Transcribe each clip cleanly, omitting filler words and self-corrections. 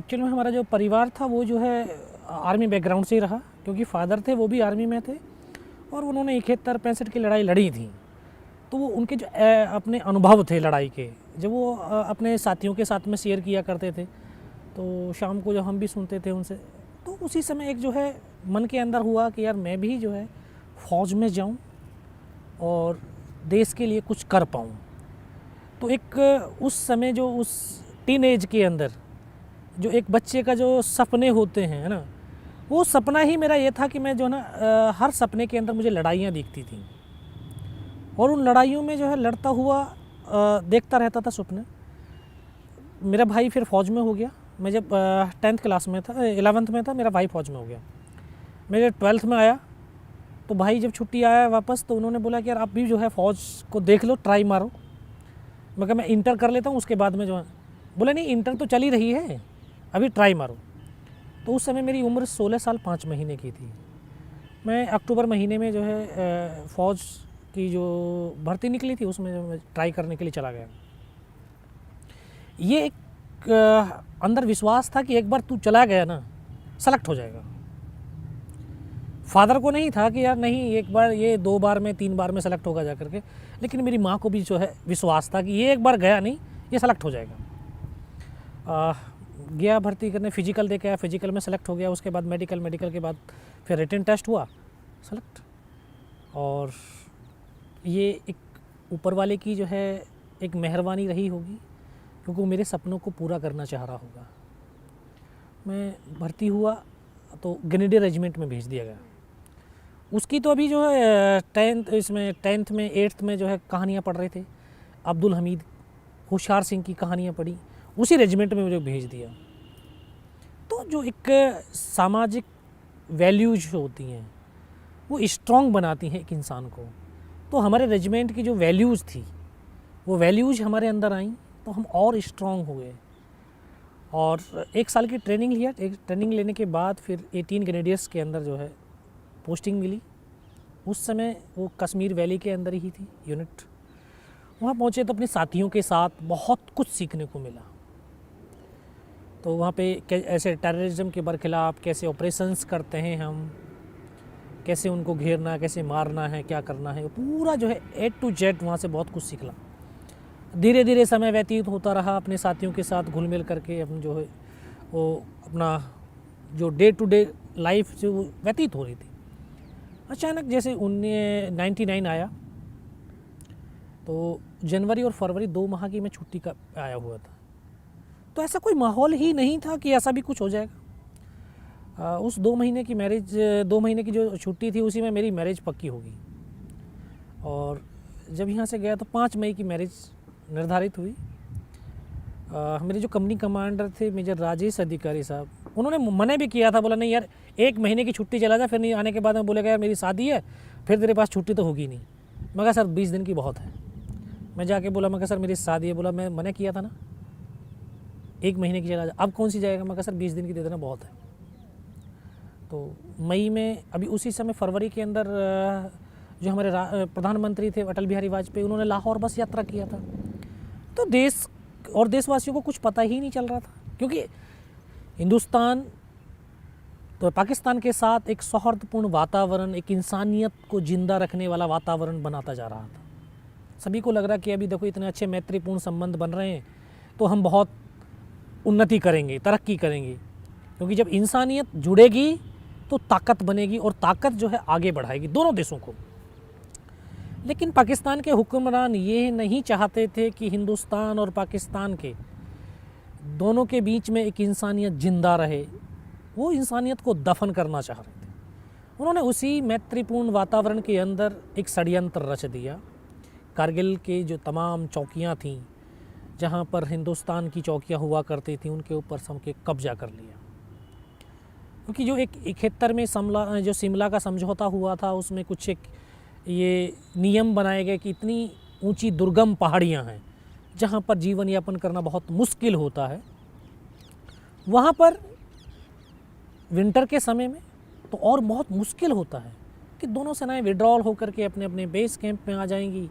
Actual में हमारा जो परिवार था वो जो है आर्मी बैकग्राउंड से ही रहा, क्योंकि फादर थे वो भी आर्मी में थे और उन्होंने 71-65 की लड़ाई लड़ी थी। तो वो उनके जो अपने अनुभव थे लड़ाई के, जब वो अपने साथियों के साथ में शेयर किया करते थे, तो शाम को जब हम भी सुनते थे उनसे, तो उसी समय एक जो है मन के अंदर हुआ कि यार मैं भी जो है फ़ौज में जाऊं और देश के लिए कुछ कर पाऊं। तो एक उस समय जो उस टीन एज के अंदर जो एक बच्चे का जो सपने होते हैं, है ना, वो सपना ही मेरा ये था कि मैं जो है ना हर सपने के अंदर मुझे लड़ाइयाँ दिखती थी और उन लड़ाइयों में जो है लड़ता हुआ देखता रहता था सपने। मेरा भाई फिर फ़ौज में हो गया। मैं जब 10th क्लास में था, 11th में था, मेरा भाई फ़ौज में हो गया। मैं जब 12th में आया तो भाई जब छुट्टी आया वापस, तो उन्होंने बोला कि यार आप भी जो है फ़ौज को देख लो, ट्राई मारो। मैं कहा मैं इंटर कर लेता हूँ, उसके बाद में जो है, बोला नहीं इंटर तो चल ही रही है, अभी ट्राई मारो। तो उस समय मेरी उम्र 16 साल 5 महीने की थी। मैं अक्टूबर महीने में जो है फ़ौज की जो भर्ती निकली थी उसमें जो मैं ट्राई करने के लिए चला गया। ये एक अंदर विश्वास था कि एक बार तू चला गया ना, सेलेक्ट हो जाएगा। फादर को नहीं था कि यार नहीं एक बार, ये 2 बार में 3 बार में सेलेक्ट होगा जा करके, लेकिन मेरी माँ को भी जो है विश्वास था कि ये एक बार गया नहीं, ये सेलेक्ट हो जाएगा। गया भर्ती करने, फिजिकल दे के आया, फिजिकल में सेलेक्ट हो गया। उसके बाद मेडिकल, मेडिकल के बाद फिर रिटन टेस्ट हुआ, सेलेक्ट। और ये एक ऊपर वाले की जो है एक मेहरबानी रही होगी, क्योंकि वो मेरे सपनों को पूरा करना चाह रहा होगा। मैं भर्ती हुआ तो ग्रेनेडियर रेजिमेंट में भेज दिया गया। उसकी तो अभी जो है 10th में 8th में जो है कहानियाँ पढ़ रहे थे, अब्दुल हमीद, होशियार सिंह की कहानियाँ पढ़ी, उसी रेजिमेंट में मुझे भेज दिया। तो जो एक सामाजिक वैल्यूज होती हैं वो स्ट्रॉन्ग बनाती हैं एक इंसान को। तो हमारे रेजिमेंट की जो वैल्यूज़ थी, वो वैल्यूज हमारे अंदर आई, तो हम और स्ट्रॉन्ग हो गए। और 1 साल की ट्रेनिंग लिया। एक ट्रेनिंग लेने के बाद फिर 18 ग्रेनेडियर्स के अंदर जो है पोस्टिंग मिली। उस समय वो कश्मीर वैली के अंदर ही थी यूनिट। वहाँ पहुँचे तो अपने साथियों के साथ बहुत कुछ सीखने को मिला। तो वहाँ पे ऐसे टेररिज्म के बरखिलाफ़ कैसे ऑपरेशंस करते हैं हम, कैसे उनको घेरना, कैसे मारना है, क्या करना है, पूरा जो है A to Z वहाँ से बहुत कुछ सीखला। धीरे धीरे समय व्यतीत होता रहा, अपने साथियों के साथ घुल मिल करके हम जो है वो अपना जो डे टू डे लाइफ जो व्यतीत हो रही थी। अचानक जैसे 99 आया, तो जनवरी और फरवरी 2 माह की मैं छुट्टी का आया हुआ था। तो ऐसा कोई माहौल ही नहीं था कि ऐसा भी कुछ हो जाएगा। उस 2 महीने की मैरिज, 2 महीने की जो छुट्टी थी उसी में मेरी मैरिज पक्की होगी। और जब यहाँ से गया तो 5 मई की मैरिज निर्धारित हुई। मेरे जो कंपनी कमांडर थे मेजर राजेश अधिकारी साहब, उन्होंने मना भी किया था, बोला नहीं यार 1 महीने की छुट्टी चला जा, फिर नहीं आने के बाद में बोलेगा यार मेरी शादी है, फिर तेरे पास छुट्टी तो होगी नहीं। मैं कहा सर 20 दिन की बहुत है। मैं जाके बोला, मैं कहा सर मेरी शादी है। बोला मैं मना किया था ना, 1 महीने की चला जा, अब कौन सी जाएगा। मैं कहा सर 20 दिन की दे देना, बहुत है। तो मई में, अभी उसी समय फरवरी के अंदर जो हमारे प्रधानमंत्री थे अटल बिहारी वाजपेयी, उन्होंने लाहौर बस यात्रा किया था। तो देश और देशवासियों को कुछ पता ही नहीं चल रहा था, क्योंकि हिंदुस्तान तो पाकिस्तान के साथ एक सौहार्दपूर्ण वातावरण, एक इंसानियत को जिंदा रखने वाला वातावरण बनाता जा रहा था। सभी को लग रहा कि अभी देखो इतने अच्छे मैत्रीपूर्ण संबंध बन रहे हैं तो हम बहुत उन्नति करेंगे, तरक्की करेंगे, क्योंकि जब इंसानियत जुड़ेगी तो ताकत बनेगी और ताकत जो है आगे बढ़ाएगी दोनों देशों को। लेकिन पाकिस्तान के हुक्मरान ये नहीं चाहते थे कि हिंदुस्तान और पाकिस्तान के दोनों के बीच में एक इंसानियत जिंदा रहे। वो इंसानियत को दफन करना चाह रहे थे। उन्होंने उसी मैत्रीपूर्ण वातावरण के अंदर एक षड्यंत्र रच दिया। कारगिल के जो तमाम चौकियां थीं, जहां पर हिंदुस्तान की चौकियां हुआ करती थीं, उनके ऊपर सबके कब्जा कर लिया। क्योंकि जो एक 71 में शिमला का समझौता हुआ था, उसमें कुछ एक ये नियम बनाए गए कि इतनी ऊंची दुर्गम पहाड़ियां हैं जहां पर जीवन यापन करना बहुत मुश्किल होता है, वहां पर विंटर के समय में तो और बहुत मुश्किल होता है कि दोनों सेनाएं विड्रॉल होकर के अपने अपने बेस कैंप में आ जाएंगी।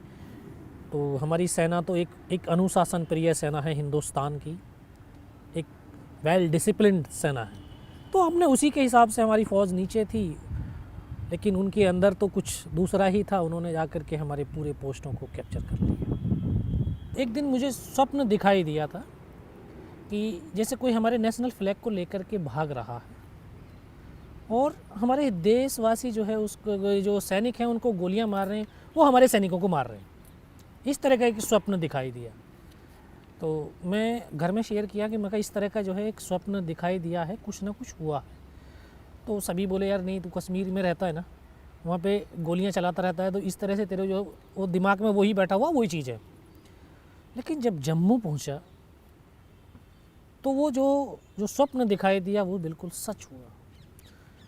तो हमारी सेना तो एक अनुशासन प्रिय सेना है हिंदुस्तान की, एक वेल डिसिप्लिन्ड सेना है। तो हमने उसी के हिसाब से, हमारी फ़ौज नीचे थी लेकिन उनके अंदर तो कुछ दूसरा ही था, उन्होंने जाकर के हमारे पूरे पोस्टों को कैप्चर कर लिया। एक दिन मुझे स्वप्न दिखाई दिया था कि जैसे कोई हमारे नेशनल फ्लैग को लेकर के भाग रहा है और हमारे देशवासी जो है उसको, जो सैनिक हैं उनको गोलियां मार रहे हैं, वो हमारे सैनिकों को मार रहे हैं। इस तरह का एक स्वप्न दिखाई दिया। तो मैं घर में शेयर किया कि मैं इस तरह का जो है एक स्वप्न दिखाई दिया है, कुछ ना कुछ हुआ है। तो सभी बोले यार नहीं, तू कश्मीर में रहता है ना, वहाँ पे गोलियां चलाता रहता है, तो इस तरह से तेरे जो वो दिमाग में वही बैठा हुआ वही चीज़ है। लेकिन जब जम्मू पहुँचा तो वो जो स्वप्न दिखाई दिया वो बिल्कुल सच हुआ।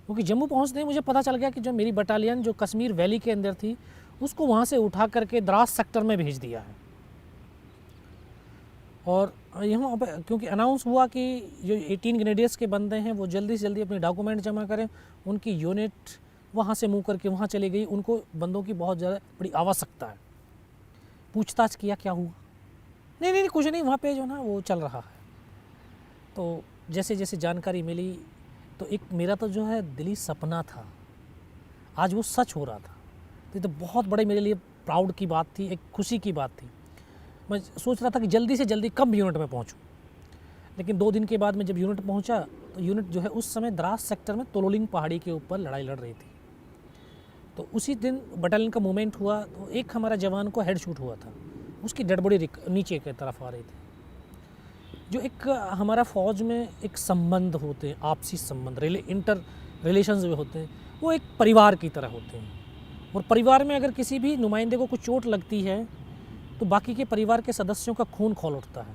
क्योंकि जम्मू पहुँचते ही मुझे पता चल गया कि जो मेरी बटालियन जो कश्मीर वैली के अंदर थी उसको वहाँ से उठा करके द्रास सेक्टर में भेज दिया है। और यहाँ पे क्योंकि अनाउंस हुआ कि जो 18 ग्रेनेडियर्स के बंदे हैं वो जल्दी से जल्दी अपने डॉक्यूमेंट जमा करें, उनकी यूनिट वहाँ से मूव करके वहाँ चली गई, उनको बंदों की बहुत ज़्यादा बड़ी आवश्यकता है। पूछताछ किया क्या हुआ, नहीं नहीं कुछ नहीं, वहाँ पे जो ना वो चल रहा है। तो जैसे जैसे जानकारी मिली तो एक मेरा तो जो है दिली सपना था, आज वो सच हो रहा था। तो ये तो बहुत बड़े मेरे लिए प्राउड की बात थी, एक खुशी की बात थी। मैं सोच रहा था कि जल्दी से जल्दी कब यूनिट में पहुंचूं। लेकिन 2 दिन के बाद में जब यूनिट पहुंचा तो यूनिट जो है उस समय द्रास सेक्टर में तोलोलिंग पहाड़ी के ऊपर लड़ाई लड़ रही थी। तो उसी दिन बटालियन का मूवमेंट हुआ तो एक हमारा जवान को हेड शूट हुआ था, उसकी डेड बॉडी नीचे की तरफ आ रही थी। जो एक हमारा फ़ौज में एक संबंध होते हैं, आपसी संबंध, इंटर रिलेशंस जो होते हैं वो एक परिवार की तरह होते हैं। और परिवार में अगर किसी भी नुमाइंदे को कुछ चोट लगती है तो बाकी के परिवार के सदस्यों का खून खौल उठता है,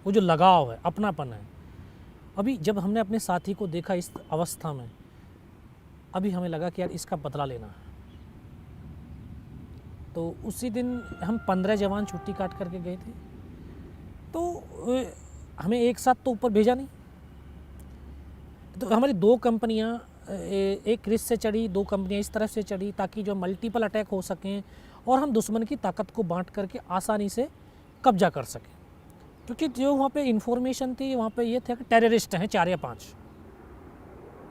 वो जो लगाव है, अपनापन है। अभी जब हमने अपने साथी को देखा इस अवस्था में, अभी हमें लगा कि यार इसका बदला लेना है। तो उसी दिन हम 15 जवान छुट्टी काट करके गए थे। तो हमें एक साथ तो ऊपर भेजा नहीं, तो हमारी 2 कंपनियाँ, एक रिस से चढ़ी, 2 कंपनियाँ इस तरफ से चढ़ी ताकि जो मल्टीपल अटैक हो सकें और हम दुश्मन की ताकत को बांट करके आसानी से कब्जा कर सकें। क्योंकि जो वहाँ पे इन्फॉर्मेशन थी वहाँ पे ये था कि टेररिस्ट हैं 4 या 5,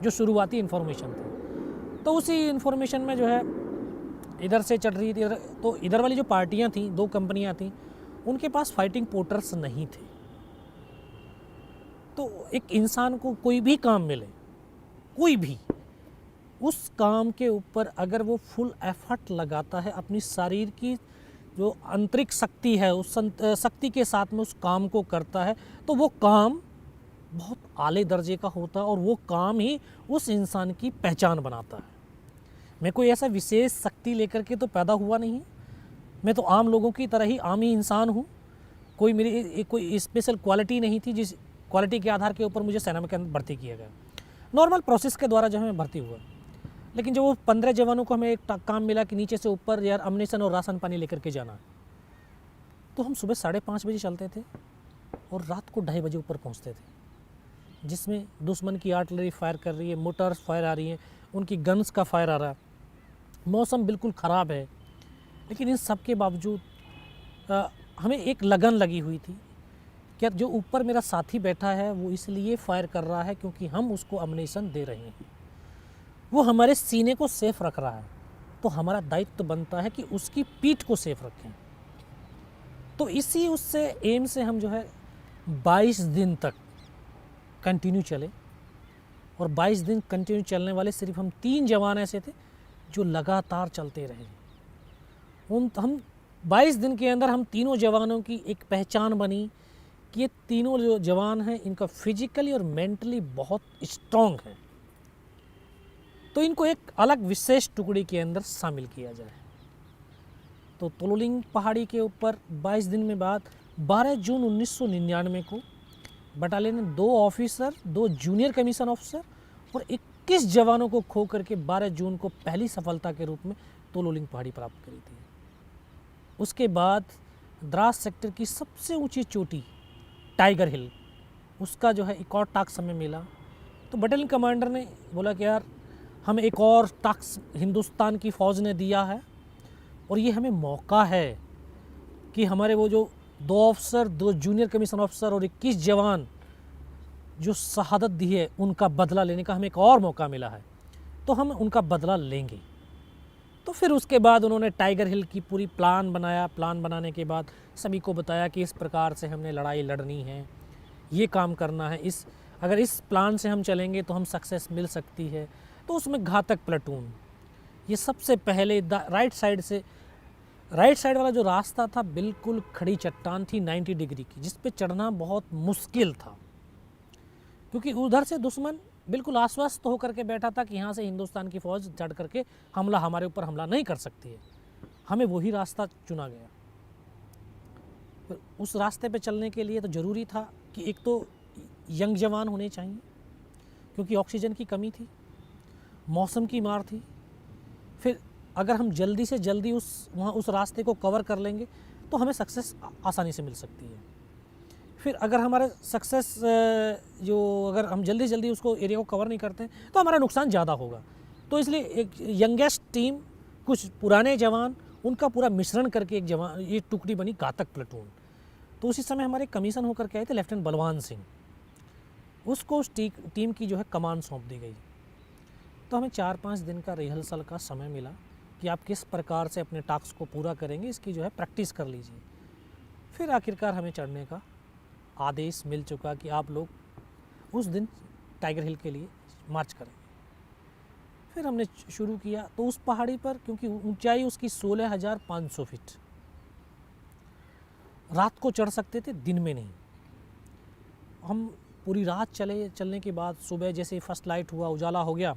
जो शुरुआती इन्फॉर्मेशन थी। तो उसी इन्फॉर्मेशन में जो है इधर से चढ़ रही थी, तो इधर वाली जो पार्टियाँ थीं, 2 कंपनियाँ थीं, उनके पास फाइटिंग पोर्टर्स नहीं थे। तो एक इंसान को कोई भी काम मिले, कोई भी, उस काम के ऊपर अगर वो फुल एफर्ट लगाता है, अपनी शरीर की जो आंतरिक शक्ति है उस शक्ति के साथ में उस काम को करता है, तो वो काम बहुत आले दर्जे का होता है और वो काम ही उस इंसान की पहचान बनाता है। मैं कोई ऐसा विशेष शक्ति लेकर के तो पैदा हुआ नहीं, मैं तो आम लोगों की तरह ही आम ही इंसान हूँ। कोई मेरी कोई स्पेशल क्वालिटी नहीं थी जिस क्वालिटी के आधार के ऊपर मुझे सेना में के अंदर भर्ती किया गया। नॉर्मल प्रोसेस के द्वारा जो है मैं भर्ती हुआ। लेकिन जब वो 15 जवानों को हमें एक काम मिला कि नीचे से ऊपर यार अम्युनिशन और राशन पानी लेकर के जाना, तो हम सुबह 5:30 बजे चलते थे और रात को 2:30 बजे ऊपर पहुंचते थे, जिसमें दुश्मन की आर्टिलरी फायर कर रही है, मोटर्स फायर आ रही हैं, उनकी गन्स का फायर आ रहा है, मौसम बिल्कुल ख़राब है। लेकिन इन सब के बावजूद हमें एक लगन लगी हुई थी कि जो ऊपर मेरा साथी बैठा है वो इसलिए फायर कर रहा है क्योंकि हम उसको अम्युनिशन दे रहे हैं, वो हमारे सीने को सेफ रख रहा है, तो हमारा दायित्व बनता है कि उसकी पीठ को सेफ रखें। तो इसी उससे एम से हम जो है 22 दिन तक कंटिन्यू चले, और 22 दिन कंटिन्यू चलने वाले सिर्फ हम 3 जवान ऐसे थे जो लगातार चलते रहे। हम 22 दिन के अंदर हम तीनों जवानों की एक पहचान बनी कि ये तीनों जो जवान हैं इनका फिजिकली और मेंटली बहुत स्ट्रॉन्ग है, तो इनको एक अलग विशेष टुकड़ी के अंदर शामिल किया जाए। तो तोलोलिंग पहाड़ी के ऊपर 22 दिन में बाद 12 जून 1999 को बटालियन ने 2 ऑफिसर, 2 जूनियर कमीशन ऑफिसर और 21 जवानों को खो करके 12 जून को पहली सफलता के रूप में तोलोलिंग पहाड़ी प्राप्त करी थी। उसके बाद द्रास सेक्टर की सबसे ऊंची चोटी टाइगर हिल, उसका जो है एक और टास्क हमें मिला। तो बटालियन कमांडर ने बोला कि यार हमें एक और टास्क हिंदुस्तान की फ़ौज ने दिया है और ये हमें मौका है कि हमारे वो जो 2 ऑफिसर, 2 जूनियर कमीशन ऑफिसर और 21 जवान जो शहादत दी है उनका बदला लेने का हमें एक और मौका मिला है, तो हम उनका बदला लेंगे। तो फिर उसके बाद उन्होंने टाइगर हिल की पूरी प्लान बनाया। प्लान बनाने के बाद सभी को बताया कि इस प्रकार से हमने लड़ाई लड़नी है, ये काम करना है, अगर इस प्लान से हम चलेंगे तो हम सक्सेस मिल सकती है। तो उसमें घातक प्लेटून, ये सबसे पहले राइट साइड वाला जो रास्ता था बिल्कुल खड़ी चट्टान थी 90 डिग्री की, जिस पे चढ़ना बहुत मुश्किल था, क्योंकि उधर से दुश्मन बिल्कुल आश्वस्त होकर के बैठा था कि यहाँ से हिंदुस्तान की फ़ौज चढ़ करके हमारे ऊपर हमला नहीं कर सकती है। हमें वही रास्ता चुना गया। तो उस रास्ते पे चलने के लिए तो ज़रूरी था कि एक तो यंग जवान होने चाहिए, क्योंकि ऑक्सीजन की कमी थी, मौसम की मार थी। फिर अगर हम जल्दी से जल्दी उस रास्ते को कवर कर लेंगे तो हमें सक्सेस आसानी से मिल सकती है। फिर अगर हमारे अगर हम जल्दी जल्दी उसको एरिया को कवर नहीं करते तो हमारा नुकसान ज़्यादा होगा। तो इसलिए एक यंगेस्ट टीम, कुछ पुराने जवान, उनका पूरा मिश्रण करके ये टुकड़ी बनी घातक प्लेटून। तो उसी समय हमारे कमीशन होकर के आए थे लेफ्टिनेंट बलवान सिंह, उसको उस टीम की जो है कमान सौंप दी गई। तो हमें 4-5 दिन का रिहर्सल का समय मिला कि आप किस प्रकार से अपने टास्क को पूरा करेंगे, इसकी जो है प्रैक्टिस कर लीजिए। फिर आखिरकार हमें चढ़ने का आदेश मिल चुका कि आप लोग उस दिन टाइगर हिल के लिए मार्च करेंगे। फिर हमने शुरू किया। तो उस पहाड़ी पर, क्योंकि ऊंचाई उसकी 16,500 फीट, रात को चढ़ सकते थे, दिन में नहीं। हम पूरी रात चलने के बाद सुबह जैसे फर्स्ट लाइट हुआ, उजाला हो गया,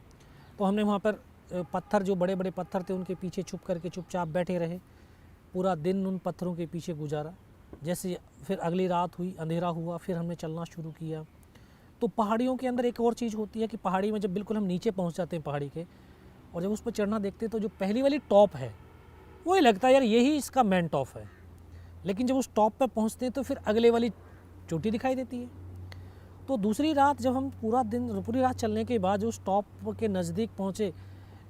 तो हमने वहाँ पर पत्थर, जो बड़े बड़े पत्थर थे, उनके पीछे छुप करके चुपचाप बैठे रहे। पूरा दिन उन पत्थरों के पीछे गुजारा। जैसे फिर अगली रात हुई, अंधेरा हुआ, फिर हमने चलना शुरू किया। तो पहाड़ियों के अंदर एक और चीज़ होती है कि पहाड़ी में जब बिल्कुल हम नीचे पहुंच जाते हैं पहाड़ी के, और जब उस पर चढ़ना देखते हैं तो जो पहली वाली टॉप है वही लगता है यार यही इसका मेन टॉप है। लेकिन जब उस टॉप पर पहुंचते हैं तो फिर अगले वाली चोटी दिखाई देती है। तो दूसरी रात जब हम पूरी रात चलने के बाद जो उस टॉप के नज़दीक पहुँचे,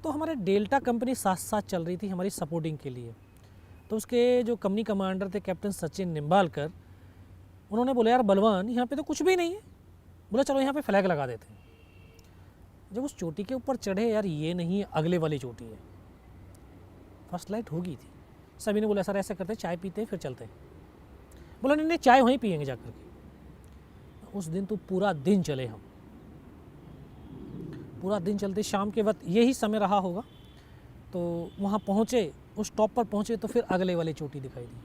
तो हमारे डेल्टा कंपनी साथ साथ चल रही थी हमारी सपोर्टिंग के लिए। तो उसके जो कंपनी कमांडर थे कैप्टन सचिन निम्बालकर, उन्होंने बोला यार बलवान, यहाँ पे तो कुछ भी नहीं है। बोला चलो यहाँ पे फ्लैग लगा देते हैं। जब उस चोटी के ऊपर चढ़े, यार ये नहीं है, अगले वाली चोटी है। फर्स्ट लाइट हो गई थी। सभी ने बोला सर ऐसा करते, चाय पीते हैं फिर चलते हैं। बोला नहीं नहीं, चाय वहीं पियेंगे जाकर के। उस दिन तो पूरा दिन चले हम, पूरा दिन चलते। शाम के वक्त यही समय रहा होगा। तो वहाँ पहुँचे, उस टॉप पर पहुँचे तो फिर अगले वाली चोटी दिखाई दी।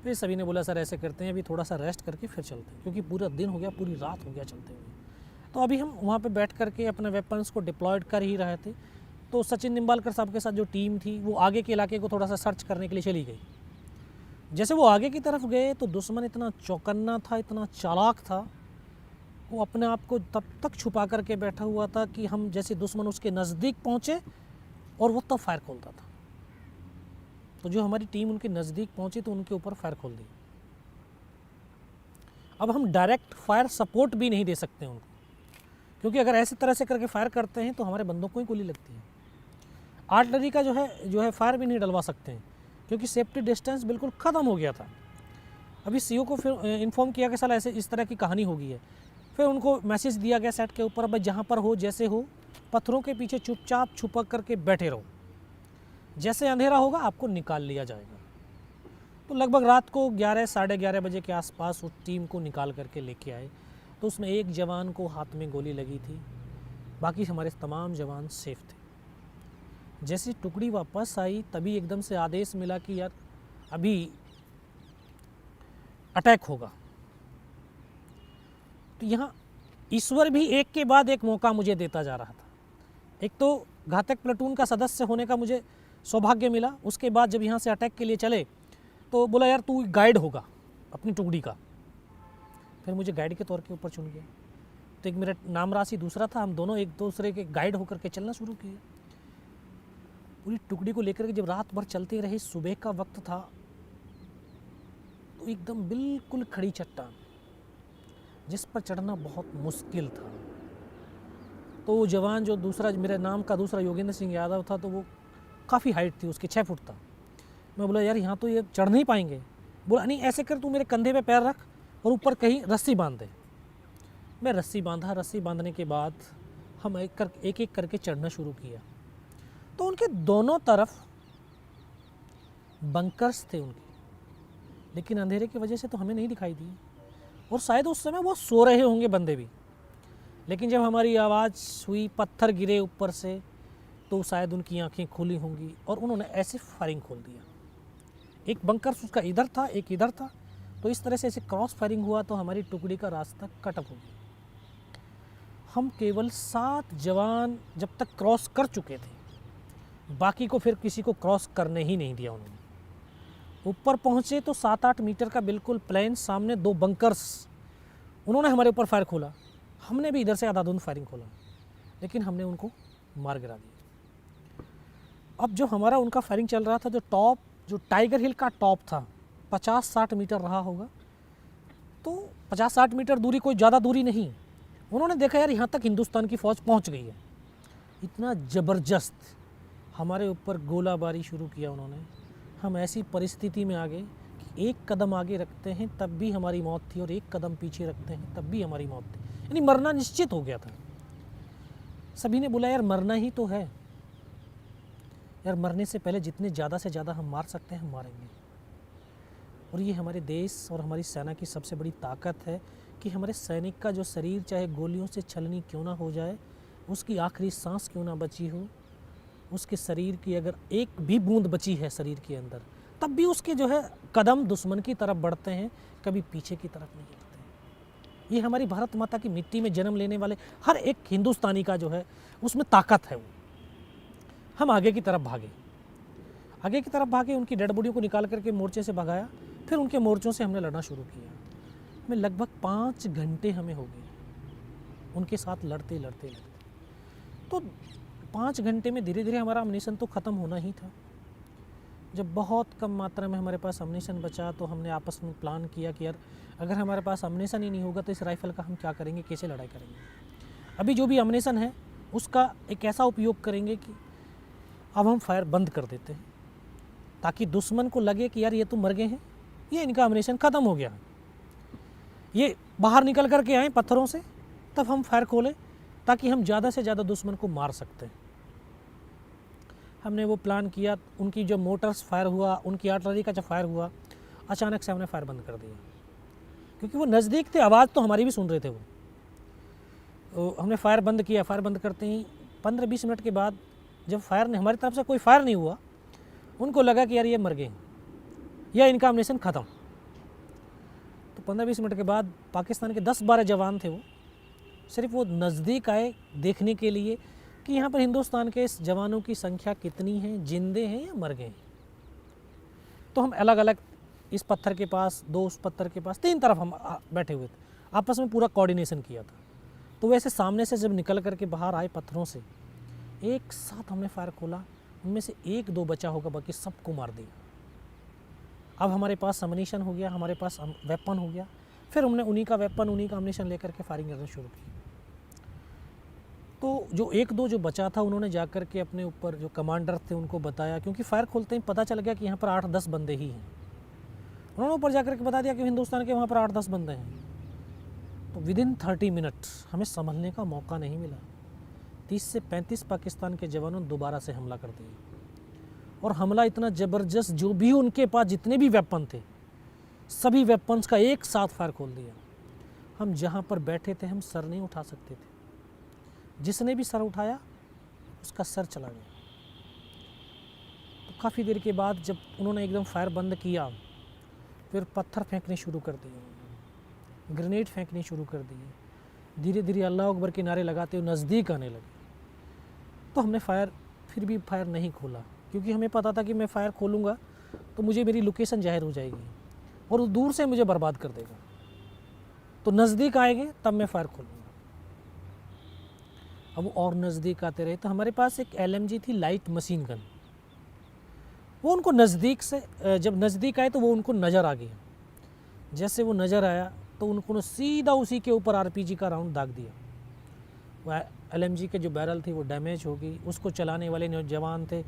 फिर सभी ने बोला सर ऐसे करते हैं, अभी थोड़ा सा रेस्ट करके फिर चलते हैं, क्योंकि पूरा दिन हो गया, पूरी रात हो गया चलते हुए। तो अभी हम वहाँ पे बैठ करके अपने वेपन्स को डिप्लॉयड कर ही रहे थे। तो सचिन निम्बालकर साहब के साथ जो टीम थी वो आगे के इलाके को थोड़ा सा सर्च करने के लिए चली गई। जैसे वो आगे की तरफ गए तो दुश्मन इतना चौकन्ना था, इतना चालाक था, वो अपने आप को तब तक छुपा करके बैठा हुआ था कि हम जैसे दुश्मन उसके नज़दीक पहुँचे और वो तब फायर खोलता था। तो जो हमारी टीम उनके नज़दीक पहुँची तो उनके ऊपर फायर खोल दी। अब हम डायरेक्ट फायर सपोर्ट भी नहीं दे सकते उनको, क्योंकि अगर ऐसी तरह से करके फायर करते हैं तो हमारे बंदों को ही गोली लगती है। आर्टिलरी का जो है फायर भी नहीं डलवा सकते हैं, क्योंकि सेफ्टी डिस्टेंस बिल्कुल ख़त्म हो गया था। अभी सीओ को फिर इन्फॉर्म किया कि साला ऐसे इस तरह की कहानी हो गई है। फिर उनको मैसेज दिया गया सेट के ऊपर, भाई जहाँ पर हो, जैसे हो, पत्थरों के पीछे चुपचाप छुपक करके बैठे रहो, जैसे अंधेरा होगा आपको निकाल लिया जाएगा। तो लगभग रात को 11 साढ़े 11 बजे के आसपास उस टीम को निकाल करके लेके आए। तो उसमें एक जवान को हाथ में गोली लगी थी, बाकी हमारे तमाम जवान सेफ थे। जैसे टुकड़ी वापस आई तभी एकदम से आदेश मिला कि यार अभी अटैक होगा। तो यहाँ ईश्वर भी एक के बाद एक मौका मुझे देता जा रहा था। एक तो घातक प्लेटून का सदस्य होने का मुझे सौभाग्य मिला, उसके बाद जब यहाँ से अटैक के लिए चले तो बोला यार तू गाइड होगा अपनी टुकड़ी का। फिर मुझे गाइड के तौर के ऊपर चुन गया। तो एक मेरा नाम राशि दूसरा था, हम दोनों एक दूसरे के गाइड होकर के चलना शुरू किए। पूरी टुकड़ी को लेकर के जब रात भर चलते रहे, सुबह का वक्त था, तो एकदम बिल्कुल खड़ी चट्टान जिस पर चढ़ना बहुत मुश्किल था। तो वो जवान जो दूसरा, मेरे नाम का दूसरा योगेंद्र सिंह यादव था, तो वो काफ़ी हाइट थी उसकी, 6 फुट था। मैं बोला यार यहाँ तो ये चढ़ नहीं पाएंगे। बोला नहीं ऐसे कर, तू मेरे कंधे पे पैर रख और ऊपर कहीं रस्सी बांध दे। मैं रस्सी बांधा, रस्सी बांधने के बाद हम एक एक करके चढ़ना शुरू किया। तो उनके दोनों तरफ बंकर्स थे उनके, लेकिन अंधेरे की वजह से तो हमें नहीं दिखाई दिए, और शायद उस समय वो सो रहे होंगे बंदे भी। लेकिन जब हमारी आवाज़ हुई, पत्थर गिरे ऊपर से, तो शायद उनकी आंखें खुली होंगी और उन्होंने ऐसे फायरिंग खोल दिया। एक बंकर्स उसका इधर था, एक इधर था, तो इस तरह से ऐसे क्रॉस फायरिंग हुआ तो हमारी टुकड़ी का रास्ता कट ऑफ हो गया। हम केवल 7 जवान जब तक क्रॉस कर चुके थे, बाकी को फिर किसी को क्रॉस करने ही नहीं दिया उन्होंने। ऊपर पहुँचे तो 7-8 मीटर का बिल्कुल प्लेन सामने 2 बंकर्स, उन्होंने हमारे ऊपर फायर खोला। हमने भी इधर से आधाधुंध फायरिंग खोला, लेकिन हमने उनको मार गिरा दिया। अब जो हमारा उनका फायरिंग चल रहा था, जो टाइगर हिल का टॉप था, 50-60 मीटर रहा होगा। तो 50-60 मीटर दूरी कोई ज़्यादा दूरी नहीं। उन्होंने देखा यार यहाँ तक हिंदुस्तान की फ़ौज पहुँच गई है। इतना ज़बरदस्त हमारे ऊपर गोलाबारी शुरू किया उन्होंने। हम ऐसी परिस्थिति में आ गए कि एक कदम आगे रखते हैं तब भी हमारी मौत थी, और एक कदम पीछे रखते हैं तब भी हमारी मौत थी, यानी मरना निश्चित हो गया था। सभी ने बोला यार मरना ही तो है यार, मरने से पहले जितने ज़्यादा से ज़्यादा हम मार सकते हैं हम मारेंगे। और ये हमारे देश और हमारी सेना की सबसे बड़ी ताकत है कि हमारे सैनिक का जो शरीर चाहे गोलियों से छलनी क्यों ना हो जाए, उसकी आखिरी सांस क्यों ना बची हो, उसके शरीर की अगर एक भी बूंद बची है शरीर के अंदर, तब भी उसके जो है कदम दुश्मन की तरफ बढ़ते हैं, कभी पीछे की तरफ नहीं बढ़ते। ये हमारी भारत माता की मिट्टी में जन्म लेने वाले हर एक हिंदुस्तानी का जो है उसमें ताकत है। वो हम आगे की तरफ भागे, उनकी डेड बॉडियों को निकाल करके मोर्चे से भगाया, फिर उनके मोर्चों से हमने लड़ना शुरू किया। हमें लगभग 5 घंटे हमें हो गए उनके साथ लड़ते। तो 5 घंटे में धीरे धीरे हमारा अम्युनिशन तो ख़त्म होना ही था। जब बहुत कम मात्रा में हमारे पास अम्युनिशन बचा तो हमने आपस में प्लान किया कि यार अगर हमारे पास अम्युनिशन ही नहीं होगा तो इस राइफ़ल का हम क्या करेंगे, कैसे लड़ाई करेंगे। अभी जो भी अम्युनिशन है उसका एक ऐसा उपयोग करेंगे कि अब हम फायर बंद कर देते हैं, ताकि दुश्मन को लगे कि यार ये तो मर गए हैं, ये इनका अम्युनिशन ख़त्म हो गया, ये बाहर निकल कर के आए पत्थरों से, तब हम फायर खोलें ताकि हम ज़्यादा से ज़्यादा दुश्मन को मार सकते हैं। हमने वो प्लान किया। उनकी जो मोटर्स फायर हुआ, उनकी आर्टिलरी का जब फायर हुआ, अचानक से हमने फायर बंद कर दिया, क्योंकि वो नज़दीक थे, आवाज़ तो हमारी भी सुन रहे थे वो। तो हमने फायर बंद किया। फायर बंद करते ही 15-20 मिनट के बाद जब फायर ने हमारी तरफ से कोई फायर नहीं हुआ, उनको लगा कि यार ये मर गए या इनका अम्युनिशन ख़त्म। तो 15-20 मिनट के बाद पाकिस्तान के 10-12 जवान थे, वो सिर्फ वो नज़दीक आए देखने के लिए कि यहाँ पर हिंदुस्तान के इस जवानों की संख्या कितनी है, जिंदे हैं या मर गए हैं। तो हम अलग अलग, इस पत्थर के पास 2, उस पत्थर के पास 3 तरफ हम बैठे हुए थे, आपस में पूरा कोऑर्डिनेशन किया था। तो वैसे सामने से जब निकल करके बाहर आए पत्थरों से, एक साथ हमने फायर खोला। उनमें से 1-2 बचा होगा, बाकी सबको मार दिया। अब हमारे पास अम्युनिशन हो गया, हमारे पास वेपन हो गया। फिर हमने उन्हीं का वेपन, उन्हीं का अम्युनिशन लेकर के फायरिंग करना शुरू की। तो जो 1-2 जो बचा था, उन्होंने जाकर के अपने ऊपर जो कमांडर थे उनको बताया, क्योंकि फायर खोलते ही पता चल गया कि यहाँ पर 8-10 बंदे ही हैं। उन्होंने ऊपर जाकर के बता दिया कि हिंदुस्तान के वहाँ पर 8-10 बंदे हैं। तो विदिन 30 मिनट हमें संभलने का मौका नहीं मिला। 30 से 35 पाकिस्तान के जवानों ने दोबारा से हमला कर दिया, और हमला इतना ज़बरदस्त, जो भी उनके पास जितने भी वेपन थे, सभी वेपन्स का एक साथ फायर खोल दिया। हम जहाँ पर बैठे थे हम सर नहीं उठा सकते थे, जिसने भी सर उठाया उसका सर चला गया। तो काफ़ी देर के बाद जब उन्होंने एकदम फायर बंद किया, फिर पत्थर फेंकने शुरू कर दिए, ग्रेनेड फेंकने शुरू कर दिए। धीरे धीरे अल्लाह अकबर के नारे लगाते हुए नज़दीक आने लगे। तो हमने फिर भी फायर नहीं खोला, क्योंकि हमें पता था कि मैं फायर खोलूँगा तो मुझे मेरी लोकेशन जाहिर हो जाएगी और वो दूर से मुझे बर्बाद कर देगा। तो नज़दीक आएंगे तब मैं फायर खोलूँगा। अब वो और नज़दीक आते रहे। तो हमारे पास एक LMG थी, लाइट मशीन गन। वो उनको नज़दीक से, जब नज़दीक आए तो वो उनको नज़र आ गया। जैसे वो नज़र आया तो उनको सीधा उसी के ऊपर RPG का राउंड दाग दिया। वह LMG के जो बैरल थी वो डैमेज हो गई। उसको चलाने वाले जो जवान थे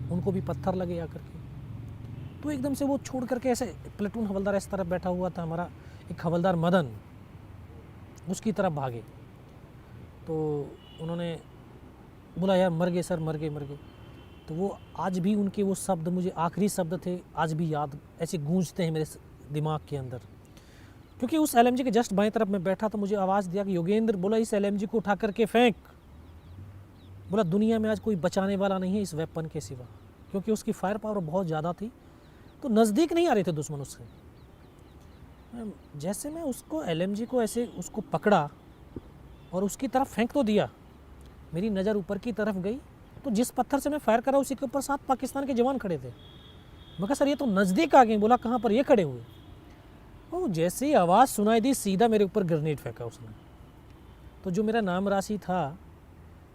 उनको भी पत्थर लगे आकर के। तो एकदम से वो छोड़ करके, ऐसे प्लेटून हवलदार इस तरफ बैठा हुआ था, हमारा एक हवलदार मदन, उसकी तरफ भागे। तो उन्होंने बोला यार मर गए सर, मर गए मर गए। तो वो आज भी उनके वो शब्द मुझे आखिरी शब्द थे, आज भी याद ऐसे गूंजते हैं मेरे दिमाग के अंदर। क्योंकि उस एलएमजी के जस्ट बाएं तरफ मैं बैठा तो मुझे आवाज़ दिया कि योगेंद्र, बोला इस एलएमजी को उठा करके फेंक। बोला दुनिया में आज कोई बचाने वाला नहीं है इस वेपन के सिवा, क्योंकि उसकी फायर पावर बहुत ज़्यादा थी। तो नज़दीक नहीं आ रहे थे दुश्मन उससे। जैसे मैं उसको एलएमजी को ऐसे उसको पकड़ा और उसकी तरफ फेंक तो दिया, मेरी नज़र ऊपर की तरफ गई तो जिस पत्थर से मैं फायर करा उसी के ऊपर 7 पाकिस्तान के जवान खड़े थे। मैं कहा सर ये तो नज़दीक आ गए। बोला कहाँ पर? ये खड़े हुए। वो जैसे ही आवाज़ सुनाई दी सीधा मेरे ऊपर ग्रेनेड फेंका उसने। तो जो मेरा नाम राशि था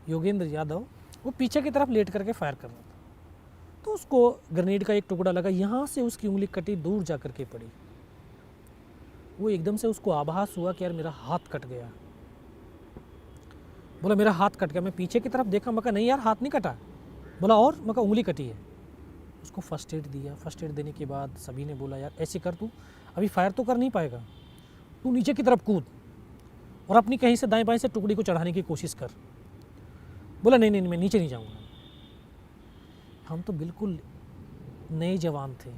योगेंद्र यादव, वो पीछे की तरफ लेट करके फायर कर रहा था। तो उसको ग्रेनेड का एक टुकड़ा लगा, यहाँ से उसकी उंगली कटी, दूर जा कर के पड़ी। वो एकदम से उसको आभास हुआ कि यार मेरा हाथ कट गया। बोला मेरा हाथ कट गया। मैं पीछे की तरफ देखा, मैं कहा नहीं यार हाथ नहीं कटा। बोला और? मैं कहा उंगली कटी है। उसको फर्स्ट एड दिया। फर्स्ट एड देने के बाद सभी ने बोला यार ऐसे कर, तू अभी फायर तो कर नहीं पाएगा, तू नीचे की तरफ कूद और अपनी कहीं से दाएं बाएं से टुकड़ी को चढ़ाने की कोशिश कर। बोला नहीं नहीं मैं नीचे नहीं जाऊँगा। हम तो बिल्कुल नए जवान थे,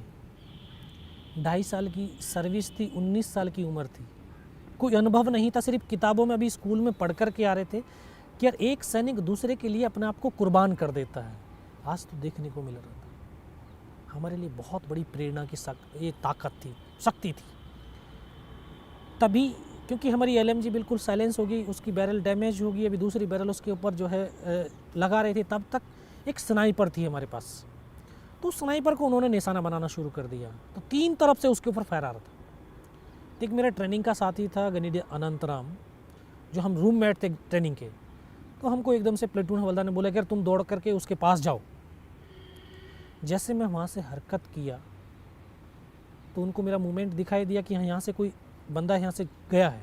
2.5 साल की सर्विस थी, 19 साल की उम्र थी, कोई अनुभव नहीं था। सिर्फ किताबों में अभी स्कूल में पढ़ कर के आ रहे थे कि यार एक सैनिक दूसरे के लिए अपने आप को कुर्बान कर देता है। आज तो देखने को मिल रहा था। हमारे लिए बहुत बड़ी प्रेरणा की ये ताकत थी, शक्ति थी। तभी क्योंकि हमारी एलएमजी बिल्कुल साइलेंस होगी, उसकी बैरल डैमेज होगी, अभी दूसरी बैरल उसके ऊपर जो है लगा रहे थे, तब तक एक स्नाइपर थी हमारे पास। तो उस स्नाइपर को उन्होंने निशाना बनाना शुरू कर दिया। तो 3 तरफ से उसके ऊपर फायर आ रहा था। एक मेरा ट्रेनिंग का साथी था गनीडे अनंतराम, जो हम रूममेट थे ट्रेनिंग के। तो हमको एकदम से प्लेटून हवलदार ने बोला कि यार तुम दौड़ करके उसके पास जाओ। जैसे मैं वहाँ से हरकत किया तो उनको मेरा मूवमेंट दिखाई दिया कि हाँ यहाँ से कोई बंदा यहाँ से गया है।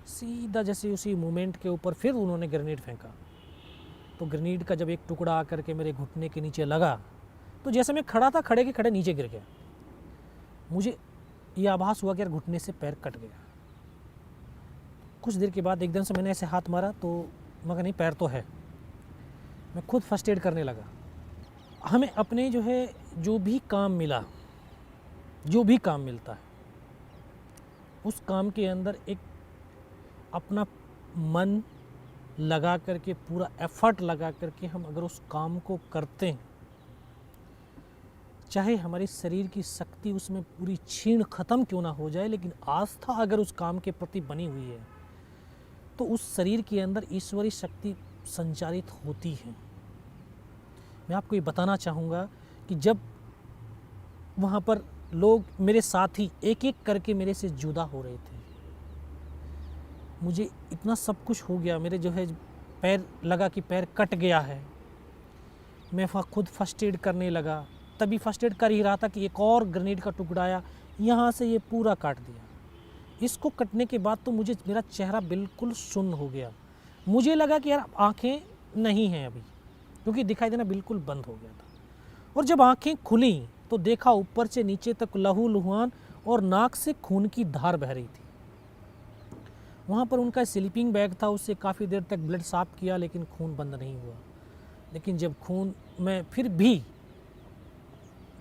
सीधा जैसे उसी मूवमेंट के ऊपर फिर उन्होंने ग्रेनेड फेंका। तो ग्रेनेड का जब एक टुकड़ा आकर के मेरे घुटने के नीचे लगा तो जैसे मैं खड़ा था, खड़े के खड़े नीचे गिर गया। मुझे ये आभास हुआ कि यार घुटने से पैर कट गया। कुछ देर के बाद एकदम से मैंने ऐसे हाथ मारा तो मगर नहीं, पैर तो है। मैं खुद फर्स्ट एड करने लगा। हमें अपने जो है जो भी काम मिला, जो भी काम मिलता है, उस काम के अंदर एक अपना मन लगा करके, पूरा एफर्ट लगा करके हम अगर उस काम को करते हैं, चाहे हमारे शरीर की शक्ति उसमें पूरी छीण ख़त्म क्यों ना हो जाए, लेकिन आस्था अगर उस काम के प्रति बनी हुई है तो उस शरीर के अंदर ईश्वरीय शक्ति संचारित होती है। मैं आपको ये बताना चाहूँगा कि जब वहाँ पर लोग मेरे साथी एक एक करके मेरे से जुदा हो रहे थे, मुझे इतना सब कुछ हो गया, मेरे जो है पैर लगा कि पैर कट गया है। मैं खुद फर्स्ट एड करने लगा। तभी फर्स्ट एड कर ही रहा था कि एक और ग्रेनेड का टुकड़ा आया, यहाँ से ये पूरा काट दिया। इसको कटने के बाद तो मुझे मेरा चेहरा बिल्कुल सुन्न हो गया। मुझे लगा कि यार आँखें नहीं हैं अभी, क्योंकि दिखाई देना बिल्कुल बंद हो गया था। और जब आँखें खुली तो देखा ऊपर से नीचे तक लहू लुहान और नाक से खून की धार बह रही थी। वहाँ पर उनका स्लीपिंग बैग था, उससे काफ़ी देर तक ब्लड साफ किया लेकिन खून बंद नहीं हुआ। लेकिन जब खून में फिर भी,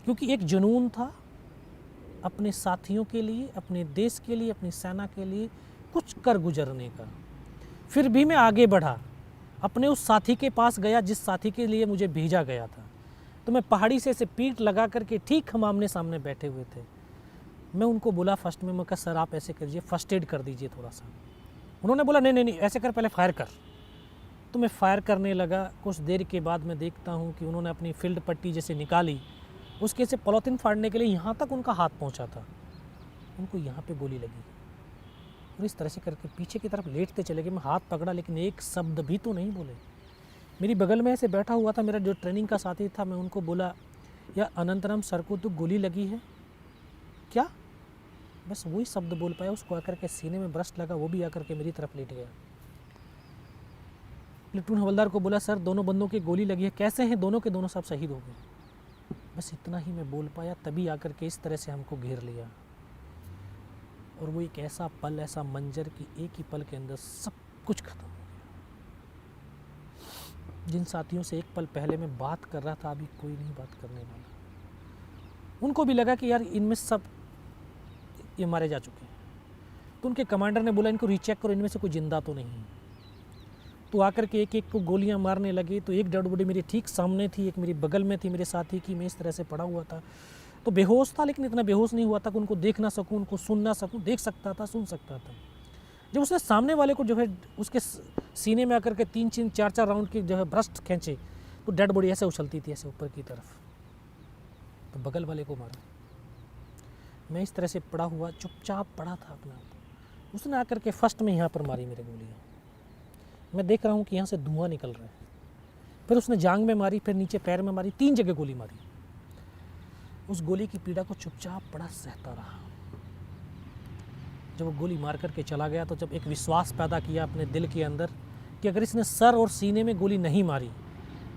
क्योंकि एक जुनून था अपने साथियों के लिए, अपने देश के लिए, अपनी सेना के लिए कुछ कर गुजरने का, फिर भी मैं आगे बढ़ा। अपने उस साथी के पास गया जिस साथी के लिए मुझे भेजा गया था। तो मैं पहाड़ी से ऐसे पीठ लगा करके, ठीक हम आमने सामने बैठे हुए थे, मैं उनको बोला फर्स्ट में, मैं कहा सर आप ऐसे करिए, फर्स्ट एड कर दीजिए थोड़ा सा। उन्होंने बोला नहीं नहीं नहीं ऐसे कर, पहले फायर कर। तो मैं फायर करने लगा। कुछ देर के बाद मैं देखता हूँ कि उन्होंने अपनी फील्ड पट्टी जैसे निकाली, उसके से पॉलीथिन फाड़ने के लिए यहाँ तक उनका हाथ पहुँचा था, उनको यहाँ पे गोली लगी और इस तरह से करके पीछे की तरफ लेटते चले गए। मैं हाथ पकड़ा लेकिन एक शब्द भी तो नहीं बोले। मेरी बगल में ऐसे बैठा हुआ था मेरा जो ट्रेनिंग का साथी था, मैं उनको बोला या अनंतराम सर को तो गोली लगी है क्या? बस वही शब्द बोल पाया। उसको आकर के सीने में ब्रस्ट लगा, वो भी आकर के मेरी तरफ लेट गया। प्लेटून हवलदार को बोला सर दोनों बंदों की गोली लगी है, कैसे हैं? दोनों के दोनों सब शहीद हो गए। बस इतना ही मैं बोल पाया। तभी आकर के इस तरह से हमको घेर लिया और वो एक ऐसा पल, ऐसा मंजर कि एक ही पल के अंदर सब कुछ खत्म हो गया। जिन साथियों से एक पल पहले मैं बात कर रहा था, अभी कोई नहीं बात करने वाला। उनको भी लगा कि यार इनमें सब ये मारे जा चुके हैं। तो उनके कमांडर ने बोला इनको रीचेक करो, इनमें से कोई जिंदा तो नहीं है। तो आकर के एक एक को गोलियां मारने लगे। तो एक डेड बॉडी मेरे ठीक सामने थी, एक मेरी बगल में थी मेरे साथी की। मैं इस तरह से पड़ा हुआ था, तो बेहोश था, लेकिन इतना बेहोश नहीं हुआ था कि उनको देख ना सकूं, उनको सुन ना सकूं। देख सकता था, सुन सकता था। जब उसने सामने वाले को जो है उसके सीने में आकर के 3-3, 4-4 राउंड के जो है ब्रस्ट खींचे, तो डेड बॉडी ऐसे उछलती थी, ऐसे ऊपर की तरफ। तो बगल वाले को मारा। मैं इस तरह से पड़ा हुआ चुपचाप पड़ा था अपना। उसने आकर के फर्स्ट में यहाँ पर मारी मेरे गोलियाँ। मैं देख रहा हूँ कि यहाँ से धुआं निकल रहा है। फिर उसने जांग में मारी, फिर नीचे पैर में मारी, 3 जगह गोली मारी। उस गोली की पीड़ा को चुपचाप पड़ा सहता रहा। जब वो गोली मार करके चला गया, तो जब एक विश्वास पैदा किया अपने दिल के अंदर कि अगर इसने सर और सीने में गोली नहीं मारी,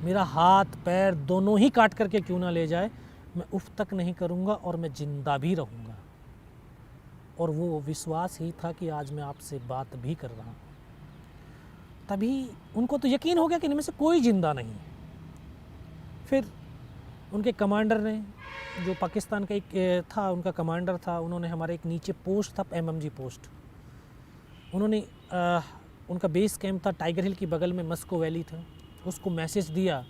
मेरा हाथ पैर दोनों ही काट करके क्यों ना ले जाए, मैं उफ तक नहीं करूँगा और मैं जिंदा भी रहूँगा। और वो विश्वास ही था कि आज मैं आपसे बात भी कर रहा हूँ। तभी उनको तो यकीन हो गया कि इनमें से कोई जिंदा नहीं है। फिर उनके कमांडर ने, जो पाकिस्तान का एक था, उनका कमांडर था, उन्होंने हमारे एक नीचे पोस्ट था, MMG पोस्ट, उन्होंने उनका बेस कैंप था टाइगर हिल की बगल में, मस्को वैली था, उसको मैसेज दिया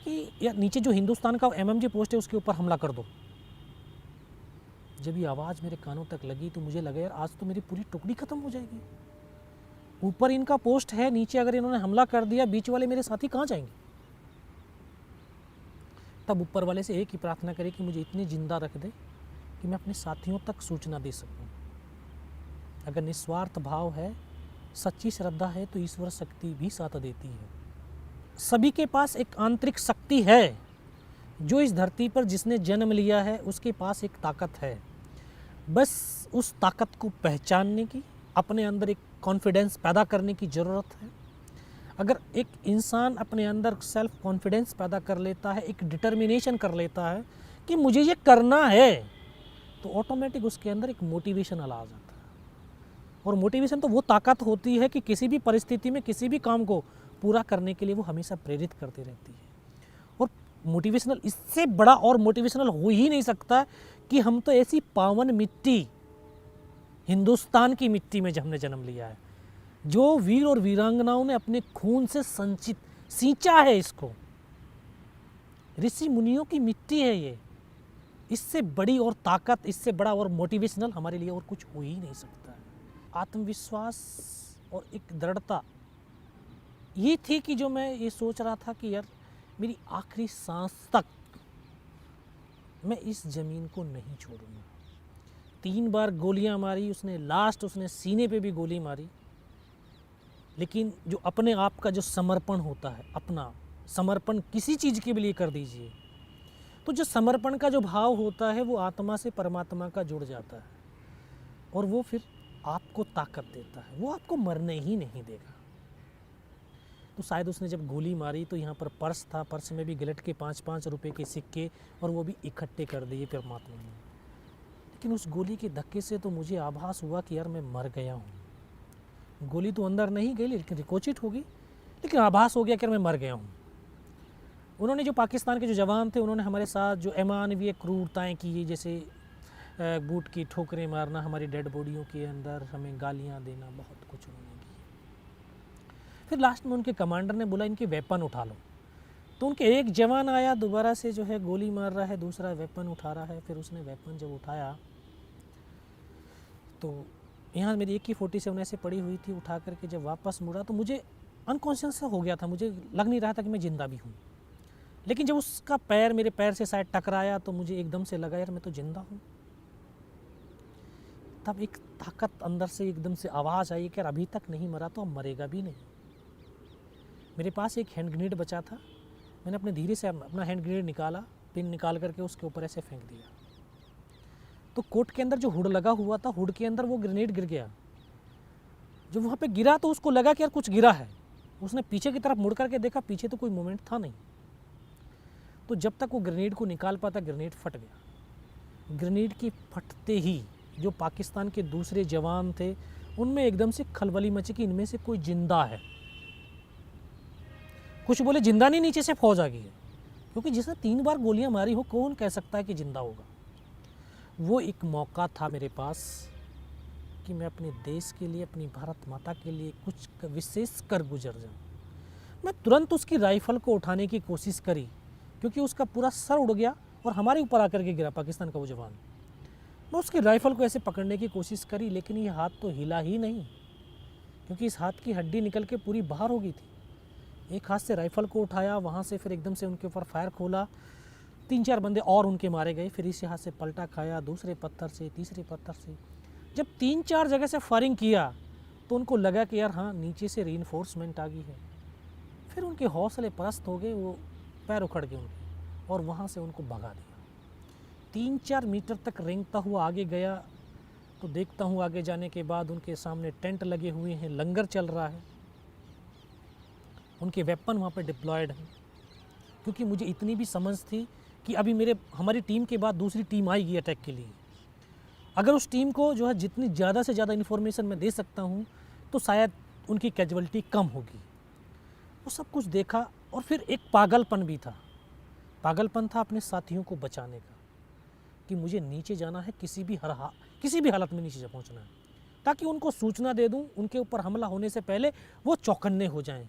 कि यार नीचे जो हिंदुस्तान का MMG पोस्ट है उसके ऊपर हमला कर दो। जब ये आवाज़ मेरे कानों तक लगी तो मुझे लगा यार आज तो मेरी पूरी टुकड़ी ख़त्म हो जाएगी। ऊपर इनका पोस्ट है, नीचे अगर इन्होंने हमला कर दिया, बीच वाले मेरे साथी कहाँ जाएंगे। तब ऊपर वाले से एक ही प्रार्थना करी कि मुझे इतनी जिंदा रख दे कि मैं अपने साथियों तक सूचना दे सकूं। अगर निस्वार्थ भाव है, सच्ची श्रद्धा है, तो ईश्वर शक्ति भी साथ देती है। सभी के पास एक आंतरिक शक्ति है। जो इस धरती पर जिसने जन्म लिया है उसके पास एक ताकत है। बस उस ताकत को पहचानने की, अपने अंदर एक कॉन्फिडेंस पैदा करने की ज़रूरत है। अगर एक इंसान अपने अंदर सेल्फ कॉन्फिडेंस पैदा कर लेता है, एक डिटर्मिनेशन कर लेता है कि मुझे ये करना है, तो ऑटोमेटिक उसके अंदर एक मोटिवेशन आ जाता है। और मोटिवेशन तो वो ताकत होती है कि किसी भी परिस्थिति में किसी भी काम को पूरा करने के लिए वो हमेशा प्रेरित करती रहती है। और मोटिवेशनल, इससे बड़ा और मोटिवेशनल हो ही नहीं सकता कि हम तो ऐसी पावन मिट्टी, हिंदुस्तान की मिट्टी में हमने जन्म लिया है, जो वीर और वीरांगनाओं ने अपने खून से सींचा है। इसको ऋषि मुनियों की मिट्टी है ये। इससे बड़ी और ताकत, इससे बड़ा और मोटिवेशनल हमारे लिए और कुछ हो ही नहीं सकता है। आत्मविश्वास और एक दृढ़ता ये थी कि जो मैं ये सोच रहा था कि यार मेरी आखिरी सांस तक मैं इस ज़मीन को नहीं छोड़ूंगा। 3 बार गोलियां मारी उसने, लास्ट उसने सीने पे भी गोली मारी। लेकिन जो अपने आप का जो समर्पण होता है, अपना समर्पण किसी चीज़ के लिए कर दीजिए, तो जो समर्पण का जो भाव होता है वो आत्मा से परमात्मा का जुड़ जाता है और वो फिर आपको ताकत देता है, वो आपको मरने ही नहीं देगा। तो शायद उसने जब गोली मारी तो यहाँ पर पर्स था, पर्स में भी गिलट के 5-5 रुपए के सिक्के, और वो भी इकट्ठे कर दिए परमात्मा ने। लेकिन उस गोली के धक्के से तो मुझे आभास हुआ कि यार मैं मर गया हूँ। गोली तो अंदर नहीं गई, लेकिन रिकोचिट होगी, लेकिन आभास हो गया कि मैं मर गया हूँ। उन्होंने, जो पाकिस्तान के जो जवान थे, उन्होंने हमारे साथ जो अमानवीय क्रूरताएँ की, जैसे बूट की ठोकरें मारना हमारी डेड बॉडियों के अंदर, हमें गालियाँ देना, बहुत कुछ उन्होंने किया। फिर लास्ट में उनके कमांडर ने बोला इनके वेपन उठा लो। तो उनके एक जवान आया, दोबारा से जो है गोली मार रहा है, दूसरा वेपन उठा रहा है। फिर उसने वेपन जब उठाया तो यहाँ मेरी AK-47 ऐसे पड़ी हुई थी, उठा करके जब वापस मुड़ा तो मुझे अनकॉन्शियस हो गया था, मुझे लग नहीं रहा था कि मैं ज़िंदा भी हूँ। लेकिन जब उसका पैर मेरे पैर से शायद टकराया तो मुझे एकदम से लगा यार मैं तो ज़िंदा हूँ। तब एक ताकत अंदर से एकदम से आवाज़ आई कि यार अभी तक नहीं मरा तो अब मरेगा भी नहीं। मेरे पास एक हैंड ग्रेनेड बचा था, मैंने अपने धीरे से अपना हैंड ग्रेनेड निकाला, पिन निकाल करके उसके ऊपर ऐसे फेंक दिया। तो कोट के अंदर जो हुड लगा हुआ था, हुड के अंदर वो ग्रेनेड गिर गया। जब वहाँ पे गिरा तो उसको लगा कि यार कुछ गिरा है। उसने पीछे की तरफ मुड़ करके देखा, पीछे तो कोई मोमेंट था नहीं। तो जब तक वो ग्रेनेड को निकाल पाता, ग्रेनेड फट गया। ग्रेनेड के फटते ही जो पाकिस्तान के दूसरे जवान थे उनमें एकदम से खलबली मची कि इनमें से कोई जिंदा है। कुछ बोले जिंदा नहीं, नीचे से फौज आ गई है, क्योंकि जिसने 3 बार गोलियां मारी हो कौन कह सकता है कि जिंदा होगा। वो एक मौका था मेरे पास कि मैं अपने देश के लिए, अपनी भारत माता के लिए कुछ विशेष कर गुजर जाऊं। मैं तुरंत उसकी राइफल को उठाने की कोशिश करी, क्योंकि उसका पूरा सर उड़ गया और हमारे ऊपर आकर के गिरा पाकिस्तान का वो जवान। मैं उसकी राइफल को ऐसे पकड़ने की कोशिश करी, लेकिन ये हाथ तो हिला ही नहीं, क्योंकि इस हाथ की हड्डी निकल के पूरी बाहर हो गई थी। एक हाथ से राइफल को उठाया, वहाँ से फिर एकदम से उनके ऊपर फायर खोला, 3-4 बंदे और उनके मारे गए। फिर इसी हाथ से पलटा खाया, दूसरे पत्थर से, तीसरे पत्थर से। जब 3-4 जगह से फायरिंग किया तो उनको लगा कि यार हाँ, नीचे से रीइंफोर्समेंट आ गई है। फिर उनके हौसले पस्त हो गए, वो पैर उखड़ गए उनके, और वहाँ से उनको भगा दिया। 3-4 मीटर तक रेंगता हुआ आगे गया तो देखता हूँ आगे जाने के बाद उनके सामने टेंट लगे हुए हैं, लंगर चल रहा है, उनके वेपन वहाँ पे डिप्लॉयड हैं। क्योंकि मुझे इतनी भी समझ थी कि अभी हमारी टीम के बाद दूसरी टीम आएगी अटैक के लिए। अगर उस टीम को जो है जितनी ज़्यादा से ज़्यादा इन्फॉर्मेशन मैं दे सकता हूँ तो शायद उनकी कैजुअलिटी कम होगी। वो सब कुछ देखा, और फिर एक पागलपन भी था। पागलपन था अपने साथियों को बचाने का, कि मुझे नीचे जाना है, किसी भी हालत में नीचे पहुँचना है, ताकि उनको सूचना दे दूँ, उनके ऊपर हमला होने से पहले वो चौकन्ने हो जाएं,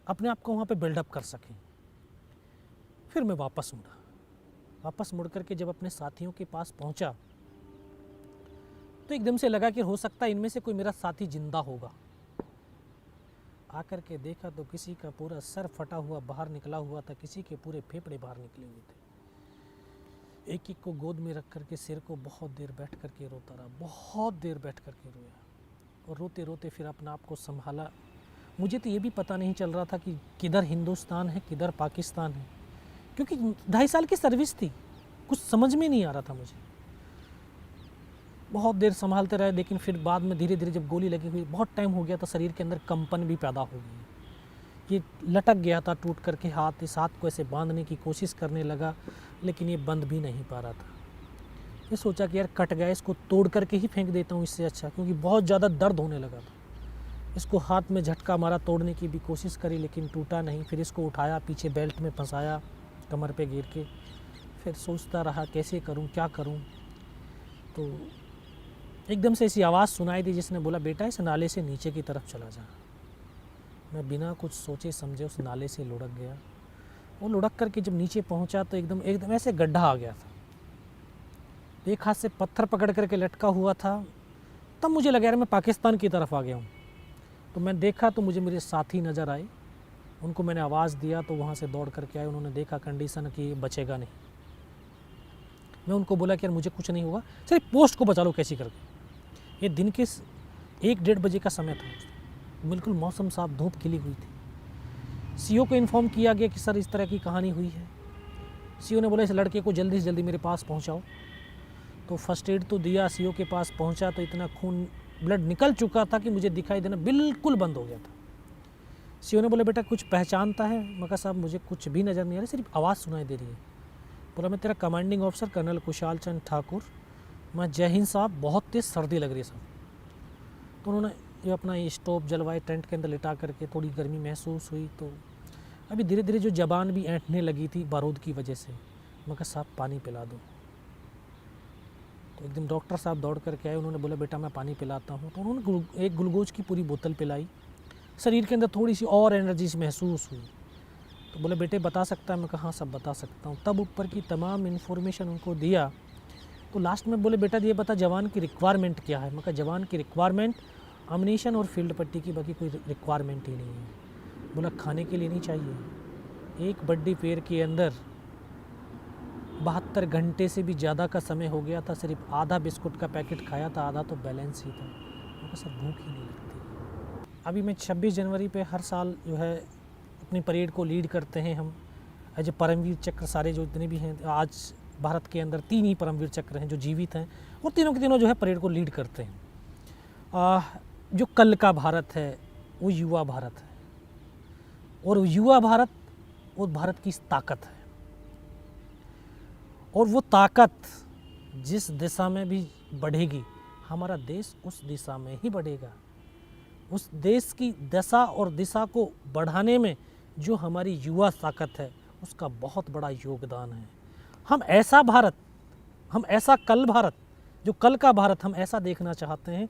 अपने आप को वहाँ पे बिल्डअप कर सकें। फिर मैं वापस मुड़ करके जब अपने साथियों के पास पहुँचा तो एकदम से लगा कि हो सकता है इनमें से कोई मेरा साथी जिंदा होगा। आकर के देखा तो किसी का पूरा सर फटा हुआ बाहर निकला हुआ था, किसी के पूरे फेफड़े बाहर निकले हुए थे। एक एक को गोद में रख करके सिर को बहुत देर बैठ करके रोता रहा, बहुत देर बैठ करके रोया, और रोते रोते फिर अपना आप को संभाला। मुझे तो ये भी पता नहीं चल रहा था कि किधर हिंदुस्तान है, किधर पाकिस्तान है, क्योंकि 2.5 साल की सर्विस थी, कुछ समझ में नहीं आ रहा था मुझे। बहुत देर संभालते रहे, लेकिन फिर बाद में धीरे धीरे जब गोली लगी हुई, बहुत टाइम हो गया तो शरीर के अंदर कंपन भी पैदा हो गई। ये लटक गया था टूट करके हाथ, इस हाथ को ऐसे बांधने की कोशिश करने लगा, लेकिन ये बंद भी नहीं पा रहा था। ये सोचा कि यार कट गया, इसको तोड़ करके ही फेंक देता हूँ इससे अच्छा, क्योंकि बहुत ज़्यादा दर्द होने लगा था। इसको हाथ में झटका मारा, तोड़ने की भी कोशिश करी, लेकिन टूटा नहीं। फिर इसको उठाया, पीछे बेल्ट में फंसाया, कमर पे गिर के। फिर सोचता रहा कैसे करूं, क्या करूं। तो एकदम से ऐसी आवाज़ सुनाई दी जिसने बोला, बेटा इस नाले से नीचे की तरफ चला जा। मैं बिना कुछ सोचे समझे उस नाले से लुढ़क गया। वो लुढ़क करके जब नीचे पहुंचा तो एकदम ऐसे गड्ढा आ गया था। एक हाथ से पत्थर पकड़ करके लटका हुआ था। तब मुझे लगा यार मैं पाकिस्तान की तरफ आ गया हूँ। तो मैं देखा तो मुझे मेरे साथी नज़र आए, उनको मैंने आवाज़ दिया तो वहाँ से दौड़ करके आए। उन्होंने देखा कंडीशन कि ये बचेगा नहीं। मैं उनको बोला कि यार मुझे कुछ नहीं होगा, सिर्फ पोस्ट को बचा लो कैसी करके। ये दिन के 1-1:30 बजे का समय था, बिल्कुल मौसम साफ, धूप खिली हुई थी। सीओ को इन्फॉर्म किया गया कि सर इस तरह की कहानी हुई है। सीओ ने बोला इस लड़के को जल्दी से जल्दी मेरे पास पहुँचाओ। तो फर्स्ट एड तो दिया, सीओ के पास पहुँचा तो इतना खून, ब्लड निकल चुका था कि मुझे दिखाई देना बिल्कुल बंद हो गया था। सीओ ने बोला बेटा कुछ पहचानता है? मैं कहा साहब मुझे कुछ भी नज़र नहीं आ रहा, सिर्फ आवाज़ सुनाई दे रही है। बोला मैं तेरा commanding officer colonel Kushal Chand Thakur. मैं जय हिंद साहब, बहुत तेज़ सर्दी लग रही है साहब। तो उन्होंने ये अपना ये स्टोव जलवाए, टेंट के अंदर लिटा करके, थोड़ी गर्मी महसूस हुई तो अभी धीरे धीरे जो ज़बान भी ऐंठने लगी थी बारूद की वजह से। मैं कहा साहब पानी पिला दो। तो एकदम डॉक्टर साहब दौड़ करके आए, उन्होंने बोला बेटा मैं पानी पिलाता हूँ। तो उन्होंने एक ग्लूकोज की पूरी बोतल पिलाई। शरीर के अंदर थोड़ी सी और एनर्जी महसूस हुई। तो बोले बेटे बता सकता है? मैं कहा हाँ सब बता सकता हूँ। तब ऊपर की तमाम इन्फॉर्मेशन उनको दिया। तो लास्ट में बोले बेटा ये बता जवान की रिक्वायरमेंट क्या है? मैं कहा जवान की रिक्वायरमेंट अम्यूनिशन और फील्ड पट्टी की, बाकी कोई रिक्वायरमेंट ही नहीं है। बोला खाने के लिए नहीं चाहिए? एक बड्डी पेड़ के अंदर 72 घंटे से भी ज़्यादा का समय हो गया था, सिर्फ आधा बिस्कुट का पैकेट खाया था, आधा तो बैलेंस ही था। मैं कहा सर भूख ही नहीं लगती। अभी मैं 26 जनवरी पे हर साल जो है अपनी परेड को लीड करते हैं हम एज ए परमवीर चक्र। सारे जो जितने भी हैं आज भारत के अंदर 3 ही परमवीर चक्र हैं जो जीवित हैं, और तीनों के तीनों जो है परेड को लीड करते हैं। जो कल का भारत है वो युवा भारत है, और युवा भारत वो भारत की ताकत है। और वो ताकत जिस दिशा में भी बढ़ेगी, हमारा देश उस दिशा में ही बढ़ेगा। उस देश की दशा और दिशा को बढ़ाने में जो हमारी युवा ताकत है उसका बहुत बड़ा योगदान है। हम ऐसा भारत, हम ऐसा कल भारत, जो कल का भारत हम ऐसा देखना चाहते हैं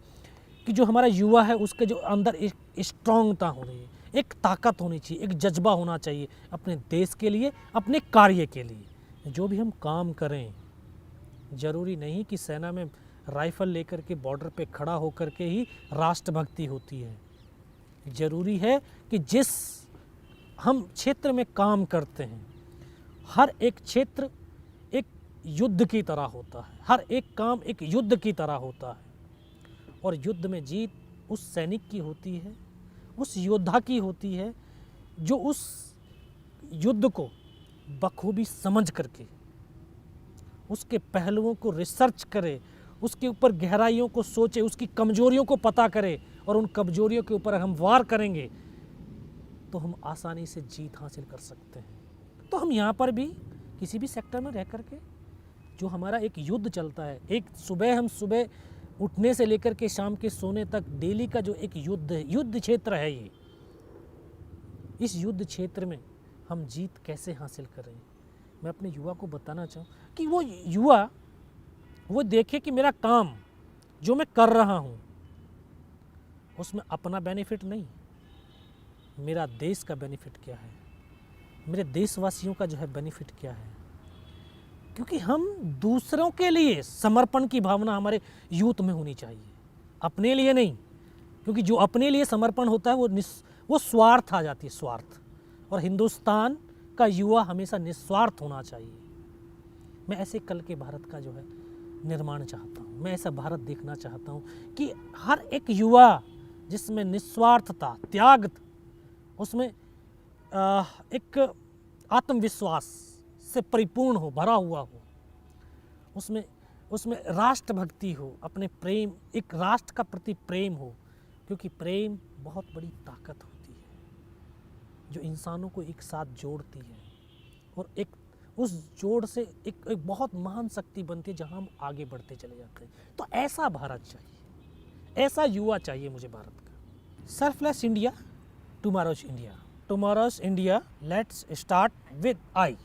कि जो हमारा युवा है उसके जो अंदर एक स्ट्रांगता होनी है, एक ताकत होनी चाहिए, एक जज्बा होना चाहिए अपने देश के लिए, अपने कार्य के लिए। जो भी हम काम करें, ज़रूरी नहीं कि सेना में राइफल लेकर के बॉर्डर पे खड़ा होकर के ही राष्ट्रभक्ति होती है। ज़रूरी है कि जिस हम क्षेत्र में काम करते हैं, हर एक क्षेत्र एक युद्ध की तरह होता है, हर एक काम एक युद्ध की तरह होता है। और युद्ध में जीत उस सैनिक की होती है, उस योद्धा की होती है जो उस युद्ध को बखूबी समझ करके उसके पहलुओं को रिसर्च करे, उसके ऊपर गहराइयों को सोचे, उसकी कमजोरियों को पता करे और उन कमजोरियों के ऊपर हम वार करेंगे तो हम आसानी से जीत हासिल कर सकते हैं। तो हम यहाँ पर भी किसी भी सेक्टर में रह करके जो हमारा एक युद्ध चलता है, एक हम सुबह उठने से लेकर के शाम के सोने तक डेली का जो एक युद्ध है, युद्ध क्षेत्र है ये, इस युद्ध क्षेत्र में हम जीत कैसे हासिल करें। मैं अपने युवा को बताना चाहूँ कि वो युवा वो देखे कि मेरा काम जो मैं कर रहा हूँ उसमें अपना बेनिफिट नहीं, मेरा देश का बेनिफिट क्या है, मेरे देशवासियों का जो है बेनिफिट क्या है। क्योंकि हम दूसरों के लिए समर्पण की भावना हमारे यूथ में होनी चाहिए, अपने लिए नहीं। क्योंकि जो अपने लिए समर्पण होता है वो स्वार्थ आ जाती है, स्वार्थ। और हिंदुस्तान का युवा हमेशा निस्वार्थ होना चाहिए। मैं ऐसे कल के भारत का जो है निर्माण चाहता हूँ, मैं ऐसा भारत देखना चाहता हूँ कि हर एक युवा जिसमें निस्वार्थता, त्याग, उसमें एक आत्मविश्वास से परिपूर्ण हो, भरा हुआ हो, उसमें राष्ट्रभक्ति हो, अपने प्रेम, एक राष्ट्र का प्रति प्रेम हो। क्योंकि प्रेम बहुत बड़ी ताकत होती है जो इंसानों को एक साथ जोड़ती है और एक उस जोड़ से एक बहुत महान शक्ति बनती है जहां हम आगे बढ़ते चले जाते हैं। तो ऐसा भारत चाहिए, ऐसा युवा चाहिए मुझे भारत का। Selfless India, tomorrow's India. Tomorrow's India, let's start with I.